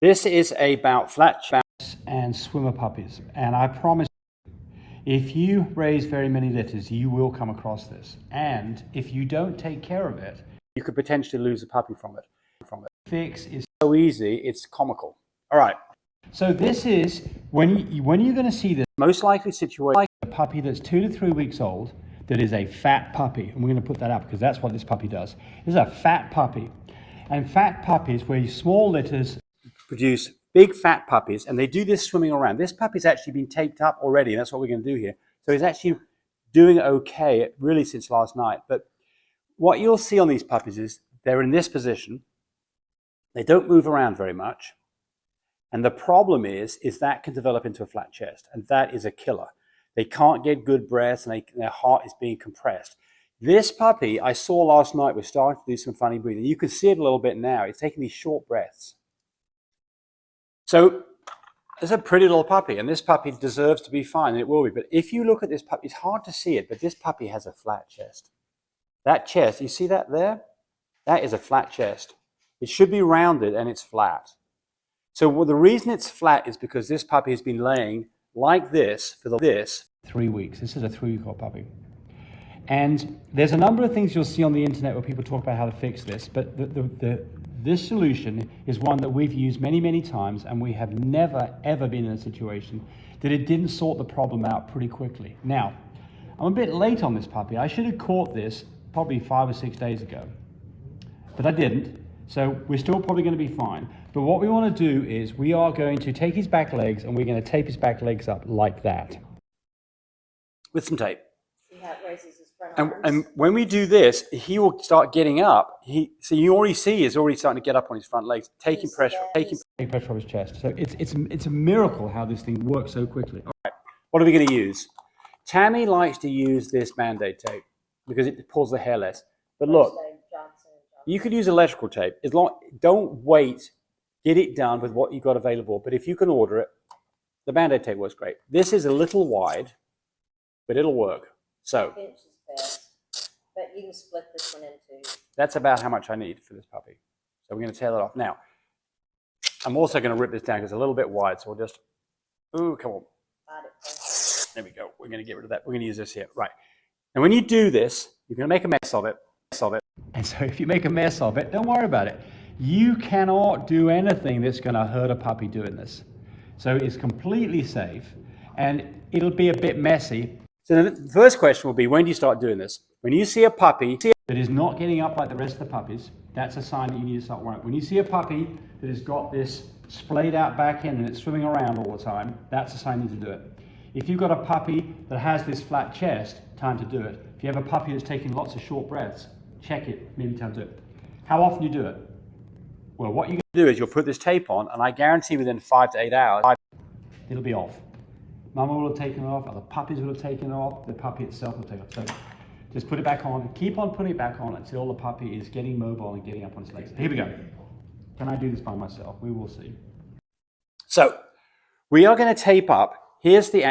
This is about flat chats and swimmer puppies. And I promise you, if you raise very many litters, you will come across this. And if you don't take care of it, you could potentially lose a puppy from it. Fix is so easy, it's comical. All right. So this is, when you're going to see this, most likely situation, like a puppy that's 2 to 3 weeks old, that is a fat puppy. And we're going to put that up because that's what this puppy does. This is a fat puppy. And fat puppies, where small litters produce big fat puppies, and they do this swimming around. This puppy's actually been taped up already, and that's what we're going to do here. So he's actually doing okay, really, since last night. But what you'll see on these puppies is they're in this position. They don't move around very much. And the problem is that can develop into a flat chest, and that is a killer. They can't get good breaths, and their heart is being compressed. This puppy I saw last night was starting to do some funny breathing. You can see it a little bit now. It's taking these short breaths. So it's a pretty little puppy, and this puppy deserves to be fine, and it will be. But if you look at this puppy, it's hard to see it, but this puppy has a flat chest. That chest, you see that there? That is a flat chest. It should be rounded, and it's flat. So the reason it's flat is because this puppy has been laying like this for 3 weeks. This is a 3-week-old puppy. And there's a number of things you'll see on the internet where people talk about how to fix this, but this solution is one that we've used many, many times, and we have never, ever been in a situation that it didn't sort the problem out pretty quickly. Now, I'm a bit late on this puppy. I should have caught this probably 5 or 6 days ago, but I didn't. So we're still probably going to be fine. But what we want to do is we are going to take his back legs, and we're going to tape his back legs up like that with some tape. See how it raises his front arms? And when we do this, he will start getting up. So you already see he's already starting to get up on his front legs, taking pressure from his chest. So it's a miracle how this thing works so quickly. All right, what are we going to use? Tammy likes to use this Band-Aid tape because it pulls the hair less. But look, you could use electrical tape. Don't wait. Get it done with what you've got available. But if you can order it, the Band-Aid tape works great. This is a little wide, but it'll work. So 5 inches best, but you can split this one into. That's about how much I need for this puppy. So we're going to tail it off. Now, I'm also going to rip this down because it's a little bit wide. So we'll just, ooh, come on. There we go. We're going to get rid of that. We're going to use this here. Right. And when you do this, you're going to make a mess of it. And so if you make a mess of it, don't worry about it. You cannot do anything that's going to hurt a puppy doing this. So it's completely safe, and it'll be a bit messy. So the first question will be, when do you start doing this? When you see a puppy that is not getting up like the rest of the puppies, that's a sign that you need to start worrying. When you see a puppy that has got this splayed out back end and it's swimming around all the time, that's a sign you need to do it. If you've got a puppy that has this flat chest, time to do it. If you have a puppy that's taking lots of short breaths, check it, maybe time to do it. How often do you do it? Well, what you're going to do is you'll put this tape on, and I guarantee within 5 to 8 hours, it'll be off. Mama will have taken it off, other puppies will have taken it off, the puppy itself will take it off. So just put it back on, keep on putting it back on until the puppy is getting mobile and getting up on its legs. Here we go. Can I do this by myself? We will see. So we are going to tape up. Here's the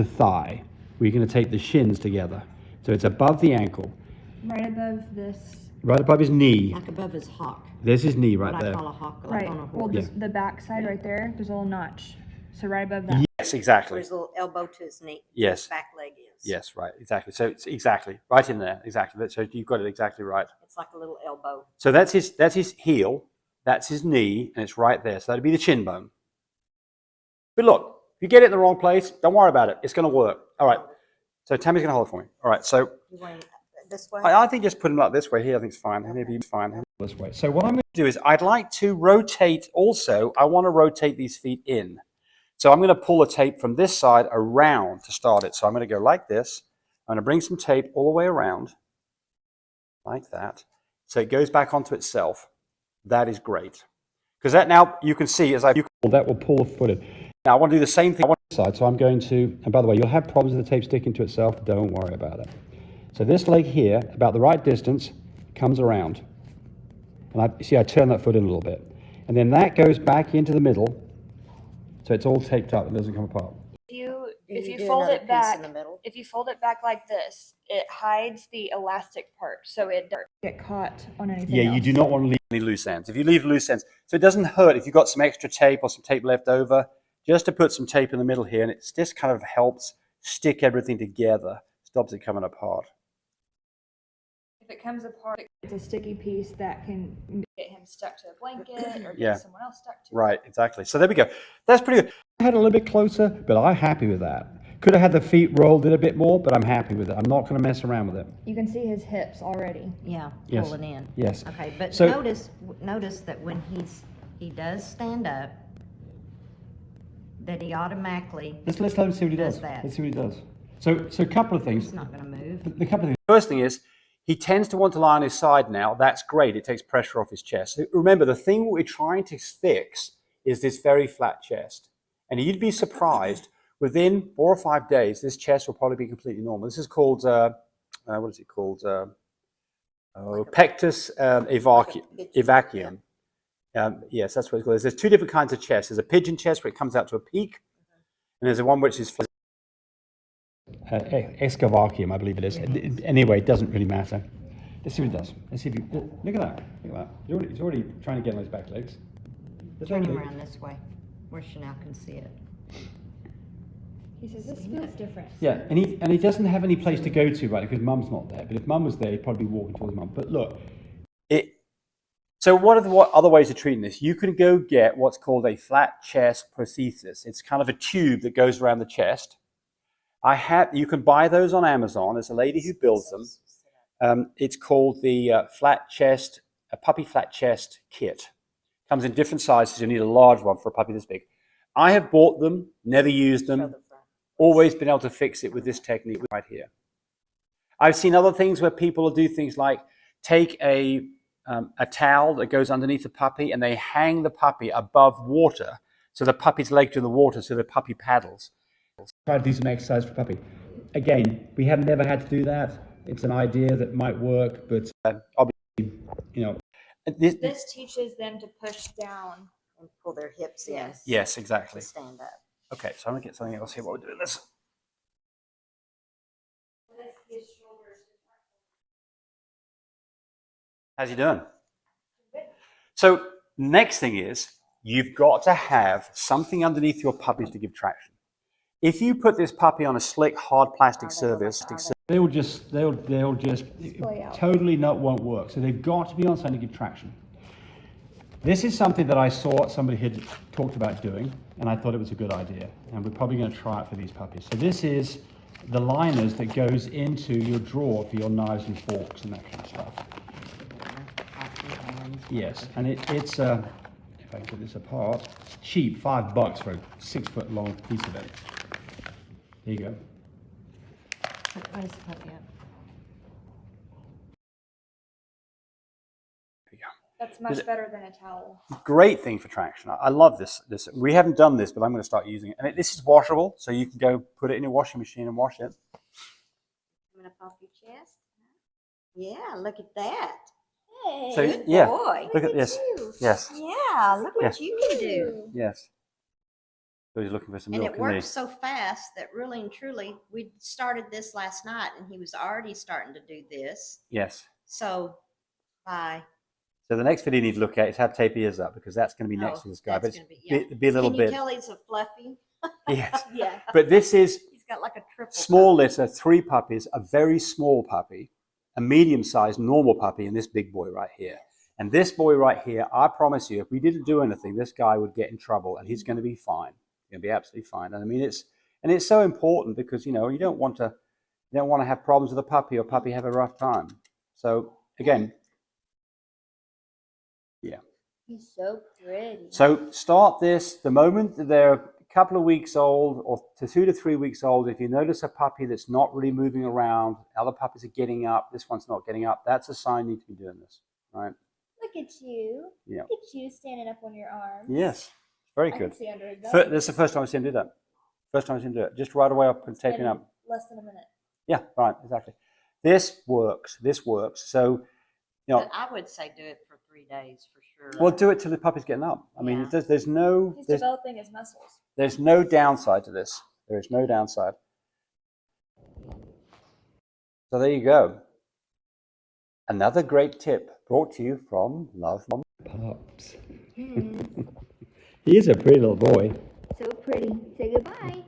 thigh. We're going to tape the shins together. So it's above the ankle. Right above this. Right above his knee. Like above his hock. There's his knee right there. What I call a hock, like Right. on a Well, horse. the back side right there, there's a little notch. So right above that. Yes, exactly. Where his little elbow to his knee. Yes. His back leg is. Yes, right, exactly. So it's exactly right in there, exactly. So you've got it exactly right. It's like a little elbow. So that's his heel, that's his knee, and it's right there. So that'd be the chin bone. But look, if you get it in the wrong place, don't worry about it. It's going to work. All right. So Tammy's going to hold it for me. All right. So You want it this way? I think just put him like this way here. I think it's fine. Maybe it's fine this way. So what I'm going to do is I'd like to rotate also. I want to rotate these feet in. So I'm going to pull the tape from this side around to start it. So I'm going to go like this. I'm going to bring some tape all the way around like that. So it goes back onto itself. That is great. Because that now you can see as I pull, that will pull the foot in. Now I want to do the same thing on this side. So I'm going to, and by the way, you'll have problems with the tape sticking to itself. Don't worry about it. So this leg here, about the right distance, comes around. And I turn that foot in a little bit. And then that goes back into the middle. So it's all taped up, it doesn't come apart. Do you if you do fold another it piece back, in the middle. if you fold it back like this, it hides the elastic part, so it doesn't get caught on anything Yeah, else. you do not want to leave any loose ends. If you leave loose ends, so it doesn't hurt if you've got some extra tape or some tape left over, just to put some tape in the middle here, and it just kind of helps stick everything together, stops it coming apart. If it comes apart, it's a sticky piece that can get him stuck to a blanket or get Yeah. someone else stuck to it. Right, exactly. So there we go. That's pretty good. I had a little bit closer, but I'm happy with that. Could have had the feet rolled in a bit more, but I'm happy with it. I'm not going to mess around with it. You can see his hips already. Yeah, Yes. pulling in. Yes. Okay, but So- notice that when he does stand up, that he automatically Let's let him see what he does. Does that. Let's see what he does. So a couple of things. he's not going to move. The couple of things. First thing is, he tends to want to lie on his side now. That's great. It takes pressure off his chest. So remember, the thing we're trying to fix is this very flat chest. And you'd be surprised, within 4 or 5 days, this chest will probably be completely normal. This is called, what is it called? Pectus evacuum. Yes, that's what it's called. There's 2 different kinds of chests. There's a pigeon chest where it comes out to a peak, and there's a one which is excavacium, I believe it is. Anyway, it doesn't really matter. Let's see what it does. Let's see if you look at that. Look at that. He's already trying to get on his back legs. Turn him around this way, where Chanel can see it. He says this feels different. Yeah, and he doesn't have any place to go to right now because Mum's not there. But if Mum was there, he'd probably be walking towards Mum. But look, so what other ways of treating this? You can go get what's called a flat chest prosthesis. It's kind of a tube that goes around the chest. You can buy those on Amazon. There's a lady who builds them. It's called the puppy flat chest kit. Comes in different sizes. You need a large one for a puppy this big. I have bought them, never used them, always been able to fix it with this technique right here. I've seen other things where people will do things like take a towel that goes underneath the puppy and they hang the puppy above water so the puppy's legs are in the water so the puppy paddles. Try to do some exercise for puppy. Again, we have never had to do that. It's an idea that might work, but obviously, This teaches them to push down. And pull their hips in. Yes, exactly. To stand up. Okay, so I'm going to get something else here while we're doing this. How's he doing? So next thing is, you've got to have something underneath your puppies to give traction. If you put this puppy on a slick, hard plastic surface, they'll just totally won't work. So they've got to be on something to give traction. This is something that I saw somebody had talked about doing, and I thought it was a good idea. And we're probably going to try it for these puppies. So this is the liners that goes into your drawer for your knives and forks and that kind of stuff. Yes, and it's if I can put this apart, it's cheap, $5 for a 6-foot long piece of it. There you go. What is the puppy up? That's much better than a towel. Great thing for traction. I love this. We haven't done this, but I'm going to start using it. And this is washable, so you can go put it in your washing machine and wash it. I'm going to pop your chest. Yeah, look at that. Hey, So, good yeah, boy. look at this. You. Yes. Yeah, look what Yes. you can do. Yes. So he's looking for some And milk. it works so fast that really and truly, we started this last night and he was already starting to do this. Yes. So, bye. So the next video you need to look at is have tape ears up, because that's going to be next to this guy. But That's it's gonna be a little Can bit. you tell he's a fluffy? Yes. Yeah. But this is He's got like a triple. small litter, 3 puppies, a very small puppy, a medium-sized normal puppy, and this big boy right here. And this boy right here, I promise you, if we didn't do anything, this guy would get in trouble, and he's going to be fine. He's going to be absolutely fine. And I mean, it's so important because you don't want to have problems with a puppy or puppy have a rough time. So again, yeah. He's so pretty. So start this the moment that they're a couple of weeks old or 2 to 3 weeks old. If you notice a puppy that's not really moving around, other puppies are getting up, this one's not getting up, that's a sign you need to be doing this, right? Look at you. Yeah. Look at you standing up on your arms. Yes, very I good. can see under his belly. This is the first time I've seen him do that. First time I've seen him do it. Just right away up and taping up. Less than a minute. Yeah, right, exactly. This works. So, But I would say do it for 3 days for sure. well, do it till the puppy's getting up. I mean, Yeah. there's no He's developing his muscles. there's no downside to this. There is no downside. So there you go. Another great tip brought to you from Love My Pups. Yes. He is a pretty little boy. So pretty. Say goodbye.